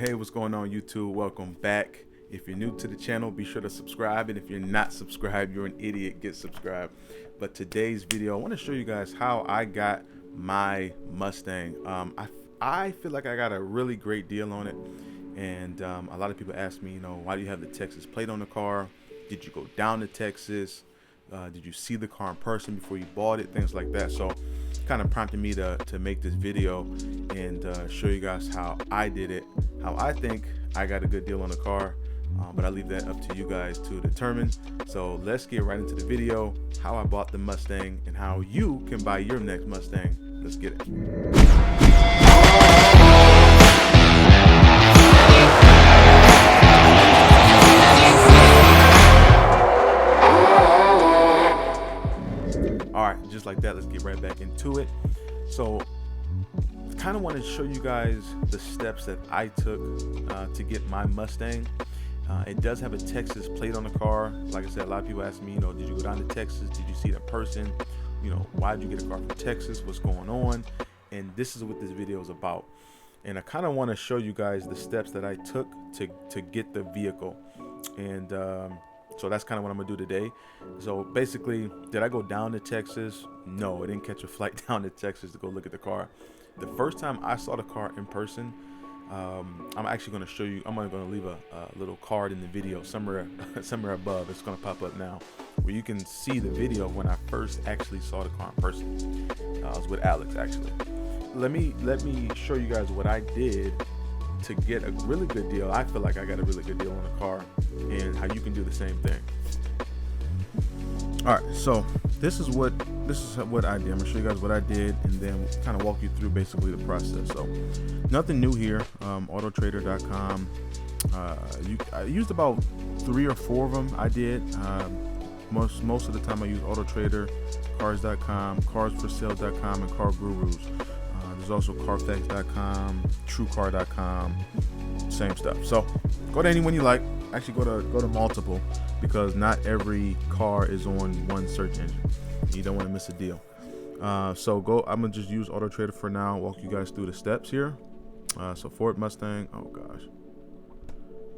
Hey, what's going on, YouTube? Welcome back. If you're new to the channel, be sure to subscribe, and if you're not subscribed, you're an idiot. Get subscribed. But today's video, I want to show you guys how I got my Mustang. I feel like I got a really great deal on it, and a lot of people ask me, why do you have the Texas plate on the car? Did you go down to Texas? Did you see the car in person before you bought it? Things like that. So kind of prompted me to make this video and show you guys how I did it, how I think I got a good deal on the car, but I leave that up to you guys to determine. So let's get right into the video, how I bought the Mustang and how you can buy your next Mustang. Let's get it. Just like that, let's get right back into it. So I kind of want to show you guys the steps that I took to get my Mustang. It does have a Texas plate on the car. Like I said, a lot of people ask me, did you go down to Texas? Did you see it in person? Why did you get a car from Texas? What's going on? And this is what this video is about. And I kind of want to show you guys the steps that I took to get the vehicle. And so that's kind of what I'm gonna do today. So basically, did I go down to Texas? No, I didn't catch a flight down to Texas to go look at the car. The first time I saw the car in person, I'm actually gonna show you. I'm gonna leave a little card in the video somewhere above. It's gonna pop up now, where you can see the video when I first actually saw the car in person. I was with Alex actually. Let me show you guys what I did to get a really good deal. I feel like I got a really good deal on the car, and how you can do the same thing. All right, so this is what I did. I'm gonna show you guys what I did, and then kind of walk you through basically the process. So nothing new here. Autotrader.com. I used about 3 or 4 of them. I did. Most of the time I use Autotrader, Cars.com, CarsForSale.com, and Car Gurus. There's also Carfax.com, TrueCar.com, same stuff. So go to any one you like. Actually, go to multiple, because not every car is on one search engine. You don't want to miss a deal. So I'm gonna just use Autotrader for now. Walk you guys through the steps here. So Ford Mustang. Oh gosh,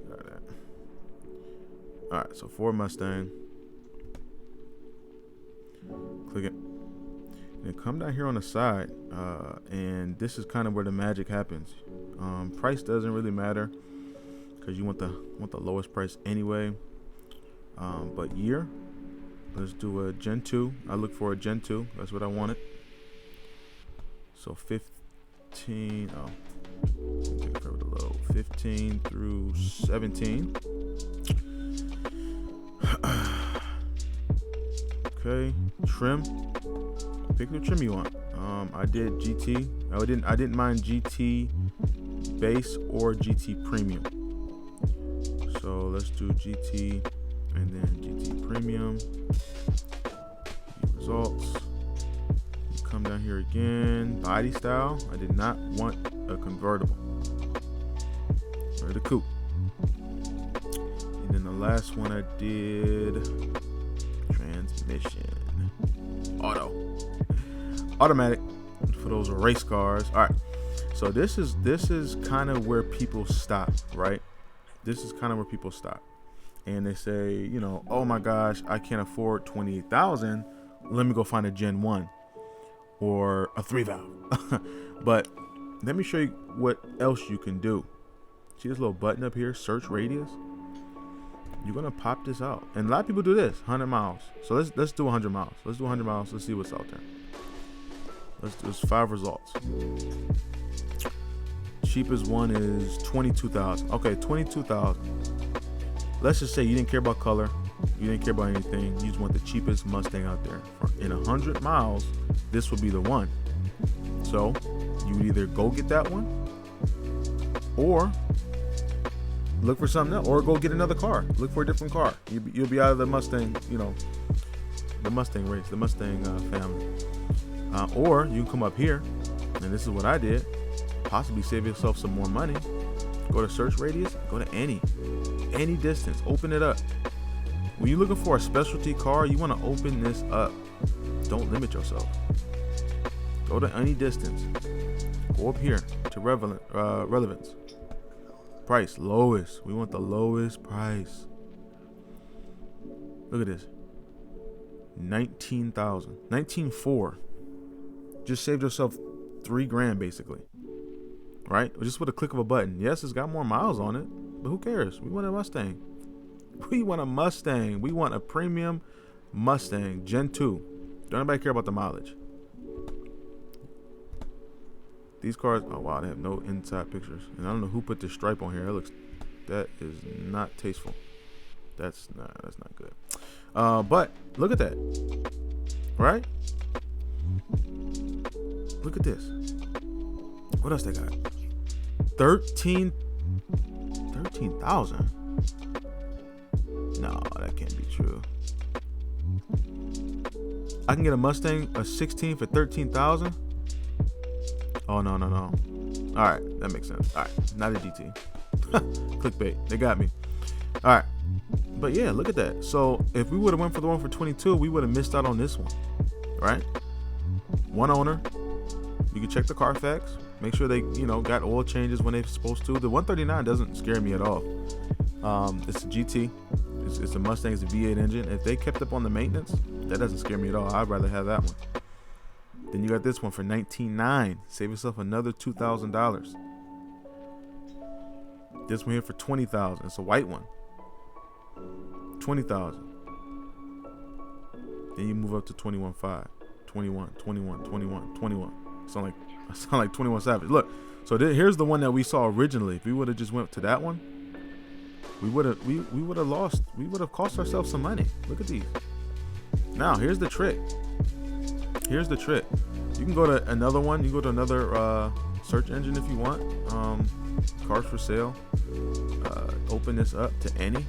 got that. All right, so Ford Mustang. Click it. And come down here on the side, and this is kind of where the magic happens. Price doesn't really matter, because you want the lowest price anyway. But year, let's do a Gen 2. I look for a Gen 2. That's what I wanted. So 15. Oh, take it forever to load. 15 through 17. Okay, trim. Pick the trim you want. I did GT. I didn't mind GT base or GT premium. So let's do GT and then GT premium. Results. You come down here again. Body style. I did not want a convertible or the coupe. And then the last one I did transmission. Automatic for those race cars. All right, so this is kind of where people stop, right? This is kind of where people stop, and they say, oh my gosh, I can't afford $28,000. Let me go find a Gen 1 or a 3-valve. But let me show you what else you can do. See this little button up here, search radius? You're gonna pop this out, and a lot of people do this. 100 miles. So let's do 100 miles. Let's do 100 miles. Let's see what's out there. Let's do 5 results. Cheapest one is 22,000. Okay, 22,000. Let's just say you didn't care about color, you didn't care about anything. You just want the cheapest Mustang out there. In 100 miles, this would be the one. So you would either go get that one, or look for something else, or go get another car. Look for a different car. You'll be out of the Mustang, the Mustang race, the Mustang family. Or you can come up here, and this is what I did. Possibly save yourself some more money. Go to search radius. Go to any distance. Open it up. When you're looking for a specialty car, you want to open this up. Don't limit yourself. Go to any distance. Go up here to relevance. price, lowest. We want the lowest price. Look at this. 19,000. 19,400. Just saved yourself $3,000 basically. Right? Just with a click of a button. Yes, it's got more miles on it, but who cares? We want a Mustang. We want a Mustang. We want a premium Mustang Gen 2. Don't anybody care about the mileage. These cars, oh wow, they have no inside pictures. And I don't know who put this stripe on here. That is not tasteful. That's not good. But look at that. Right? Look at this. What else they got? 13,000. No, that can't be true. I can get a Mustang, a 16 for 13,000. Oh no. All right, that makes sense. All right, not a GT. Clickbait. They got me. All right, but yeah, look at that. So if we would have went for the one for 22, we would have missed out on this one, right? One owner. You can check the Carfax. Make sure they, got oil changes when they're supposed to. The 139 doesn't scare me at all. It's a GT. It's a Mustang. It's a V8 engine. If they kept up on the maintenance, that doesn't scare me at all. I'd rather have that one. Then you got this one for $19,900. Save yourself another $2,000. This one here for $20,000. It's a white one. $20,000. Then you move up to 21,500, 21, 21, 21, 21. Sound like 21 Savage. Look, so here's the one that we saw originally. If we would have just went to that one, we would have lost. We would have cost ourselves some money. Look at these. Now here's the trick. Here's the trick. You can go to another one. You can go to another search engine if you want. Cars for sale. Open this up to any.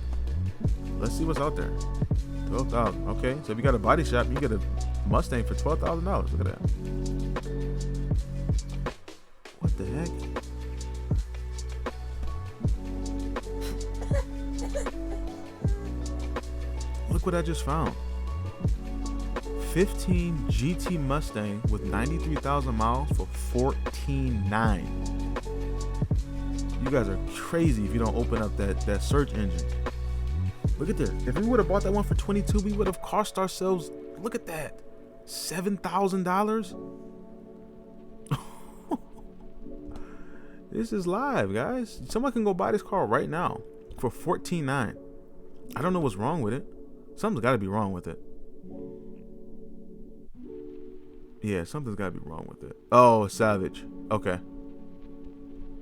Let's see what's out there. 12,000. Okay, so if you got a body shop, you get a Mustang for $12,000. Look at that. What the heck? Look what I just found. 15 GT Mustang with 93,000 miles for $14,900. You guys are crazy if you don't open up that search engine. Look at this. If we would have bought that one for 22, we would have cost ourselves, look at that, $7,000. This is live, guys. Someone can go buy this car right now for $14,900. I don't know what's wrong with it. Something's got to be wrong with it. Yeah, something's got to be wrong with it. Oh, Savage. Okay.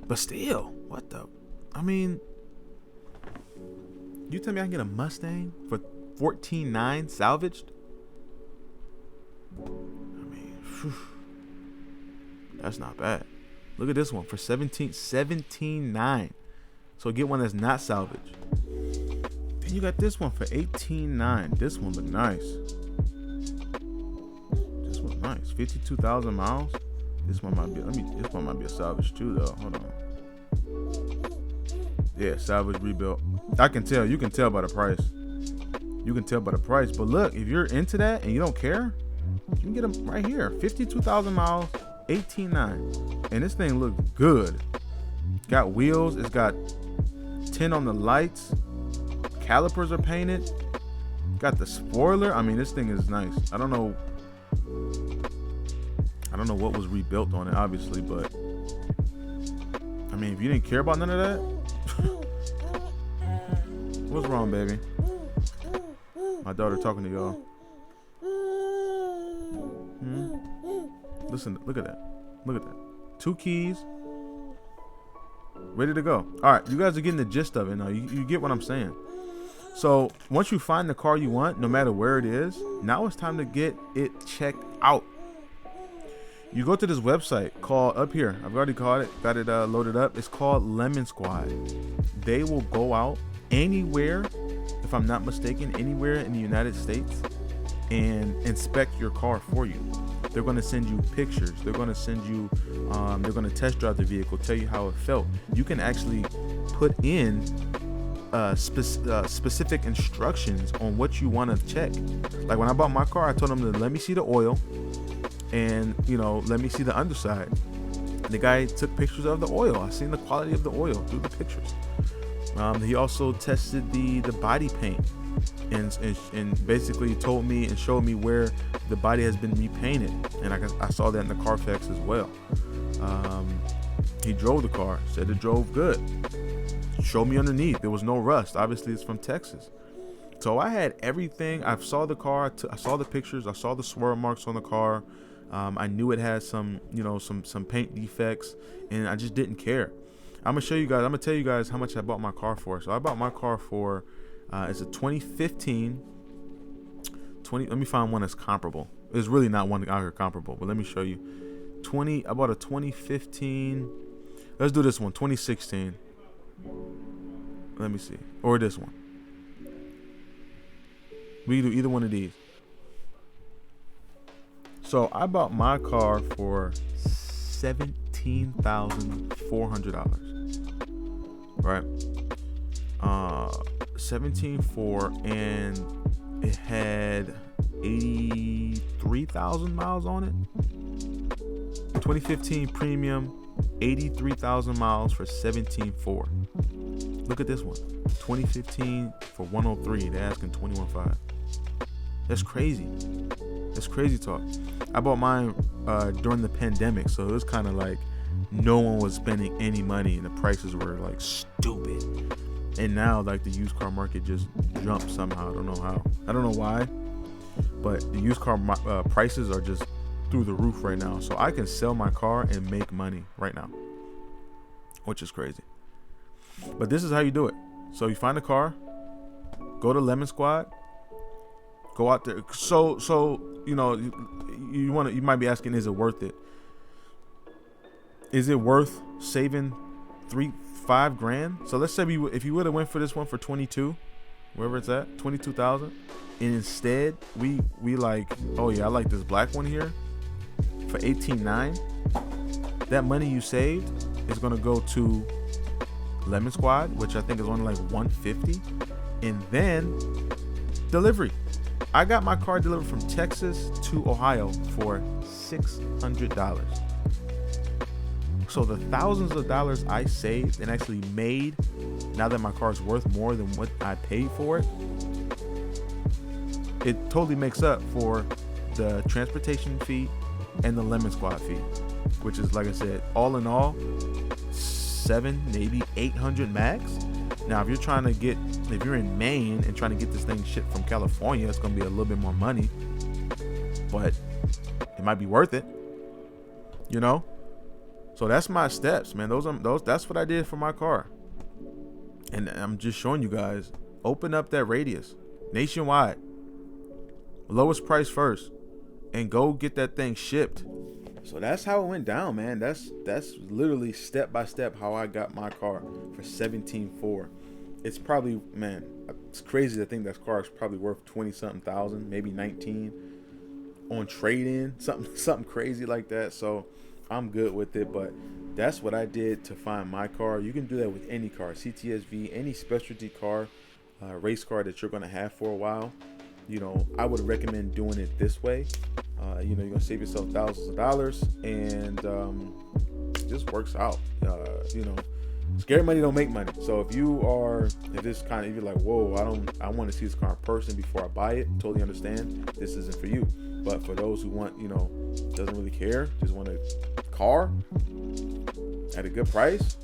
But still, what the? I mean, you tell me I can get a Mustang for $14,900 salvaged? I mean, whew, that's not bad. Look at this one for $17,900. So get one that's not salvaged. Then you got this one for $18,900. This one look nice. This one nice. 52,000 miles. This one might be. This one might be a salvage too, though. Hold on. Yeah, salvage rebuilt. I can tell. You can tell by the price. You can tell by the price. But look, if you're into that and you don't care, you can get them right here. 52,000 miles. $18,900. And this thing looks good. Got wheels. It's got tint on the lights. Calipers are painted. Got the spoiler. I mean, this thing is nice. I don't know what was rebuilt on it, obviously, but I mean, if you didn't care about none of that, what's wrong, baby? My daughter talking to y'all. Listen, look at that. Look at that. 2 keys. Ready to go. All right, you guys are getting the gist of it now. You get what I'm saying. So once you find the car you want, no matter where it is, now it's time to get it checked out. You go to this website called, up here, I've already got it loaded up. It's called Lemon Squad. They will go out anywhere, if I'm not mistaken, anywhere in the United States and inspect your car for you. They're going to send you pictures. They're going to send you, they're going to test drive the vehicle, tell you how it felt. You can actually put in specific instructions on what you want to check. Like when I bought my car, I told them to let me see the oil and, let me see the underside. The guy took pictures of the oil. I seen the quality of the oil through the pictures. He also tested the body paint and basically told me and showed me where the body has been repainted, and I saw that in the Carfax as well. He drove the car, said it drove good, showed me underneath there was no rust. Obviously it's from Texas. So I had everything. I saw the car, I saw the pictures, I saw the swirl marks on the car. I knew it had some, some paint defects, and I just didn't care. I'm gonna show you guys. I'm gonna tell you guys how much I bought my car for. So I bought my car for, it's a 2015. Let me find one that's comparable. There's really not one out here comparable, but let me show you. I bought a 2015. Let's do this one. 2016. Let me see, or this one. We can do either one of these. So I bought my car for $17,400, right? 17.4, and it had 83,000 miles on it. 2015 premium, 83,000 miles for 17.4. Look at this one, 2015 for 103. They're asking 21.5. That's crazy. That's crazy talk. I bought mine during the pandemic, so it was kind of like no one was spending any money, and the prices were like stupid. And now like the used car market just jumped somehow. I don't know how. I don't know why, but the used car prices are just through the roof right now. So I can sell my car and make money right now, which is crazy. But this is how you do it. So you find a car, go to Lemon Squad. Go out there. So you might be asking, is it worth it? Is it worth saving $5 grand? So let's say if you would have went for this one for 22, wherever it's at, 22,000, and instead we like, oh yeah, I like this black one here for 18.9. That money you saved is gonna go to Lemon Squad, which I think is only like 150, and then delivery. I got my car delivered from Texas to Ohio for $600. So the thousands of dollars I saved and actually made, now that my car is worth more than what I paid for it, it totally makes up for the transportation fee and the Lemon Squad fee, which is, like I said, all in all, $700, maybe $800 max. Now, if you're in Maine and trying to get this thing shipped from California, it's going to be a little bit more money, but it might be worth it, So that's my steps, man. That's what I did for my car. And I'm just showing you guys, open up that radius nationwide, lowest price first, and go get that thing shipped. So that's how it went down, man. That's literally step by step how I got my car for 17.4. It's probably, man, it's crazy to think that car is probably worth 20-something thousand, maybe 19 on trade-in, something crazy like that. So I'm good with it, but that's what I did to find my car. You can do that with any car, CTS-V, any specialty car, race car that you're gonna have for a while. I would recommend doing it this way. You're gonna save yourself thousands of dollars, and it just works out. Scary money don't make money. So if you're like, whoa, I want to see this car in person before I buy it, totally understand. This isn't for you. But for those who want, doesn't really care, just want a car at a good price,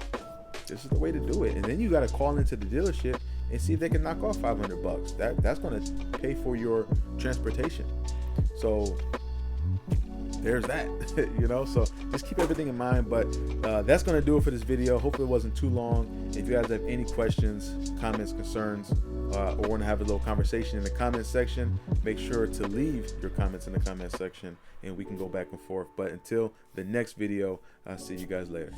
this is the way to do it. And then you got to call into the dealership and see if they can knock off $500. That's going to pay for your transportation. So there's that. So just keep everything in mind. But that's going to do it for this video. Hopefully it wasn't too long. If you guys have any questions, comments, concerns, or want to have a little conversation in the comment section, make sure to leave your comments in the comment section and we can go back and forth. But until the next video, I'll see you guys later.